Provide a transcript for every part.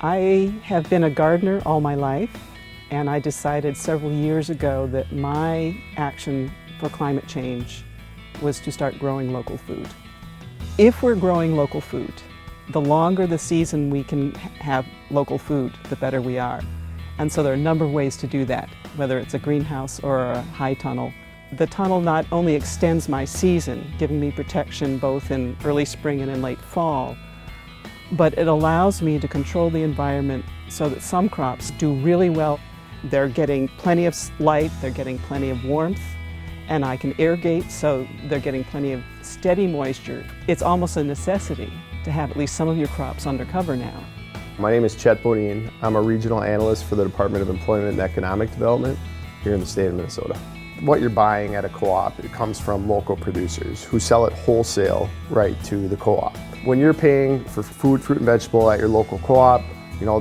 I have been a gardener all my life, and I decided several years ago that my action for climate change was to start growing local food. If we're growing local food, the longer the season we can have local food, the better we are. And so there are a number of ways to do that, whether it's a greenhouse or a high tunnel. The tunnel not only extends my season, giving me protection both in early spring and in late fall, but it allows me to control the environment so that some crops do really well. They're getting plenty of light, they're getting plenty of warmth, and I can irrigate so they're getting plenty of steady moisture. It's almost a necessity to have at least some of your crops under cover now. My name is Chet Bodine. I'm a regional analyst for the Department of Employment and Economic Development here in the state of Minnesota. What you're buying at a co-op, it comes from local producers who sell it wholesale right to the co-op. When you're paying for food, fruit, and vegetable at your local co-op,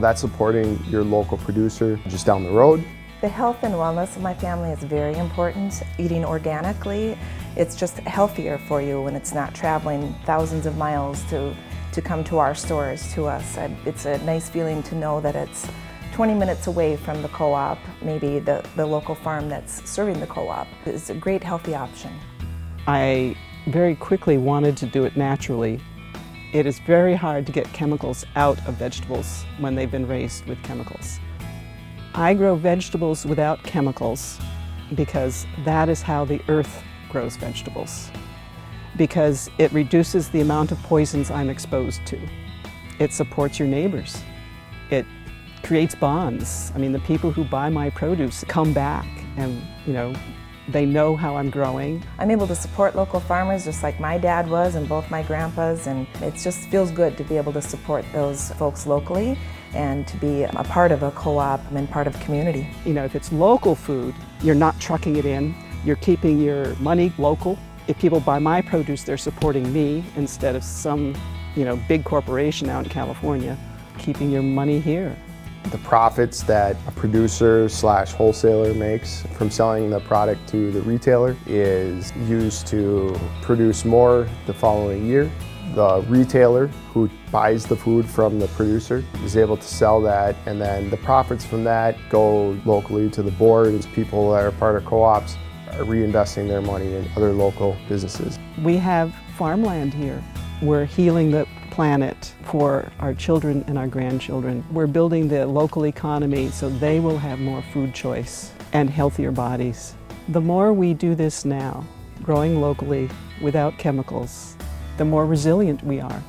that's supporting your local producer just down the road. The health and wellness of my family is very important. Eating organically, it's just healthier for you when it's not traveling thousands of miles to come to our stores, to us. It's a nice feeling to know that it's 20 minutes away from the co-op, maybe the local farm that's serving the co-op. It's a great healthy option. I very quickly wanted to do it naturally. It is very hard to get chemicals out of vegetables when they've been raised with chemicals. I grow vegetables without chemicals because that is how the earth grows vegetables. Because it reduces the amount of poisons I'm exposed to. It supports your neighbors. It creates bonds. I mean, the people who buy my produce come back and, they know how I'm growing. I'm able to support local farmers just like my dad was and both my grandpas, and it just feels good to be able to support those folks locally and to be a part of a co-op and part of a community. If it's local food, you're not trucking it in, you're keeping your money local. If people buy my produce, they're supporting me instead of some, big corporation out in California, keeping your money here. The profits that a producer/wholesaler makes from selling the product to the retailer is used to produce more the following year. The retailer who buys the food from the producer is able to sell that, and then the profits from that go locally to the board as people that are part of co-ops are reinvesting their money in other local businesses. We have farmland here. We're healing the planet for our children and our grandchildren. We're building the local economy so they will have more food choice and healthier bodies. The more we do this now, growing locally without chemicals, the more resilient we are.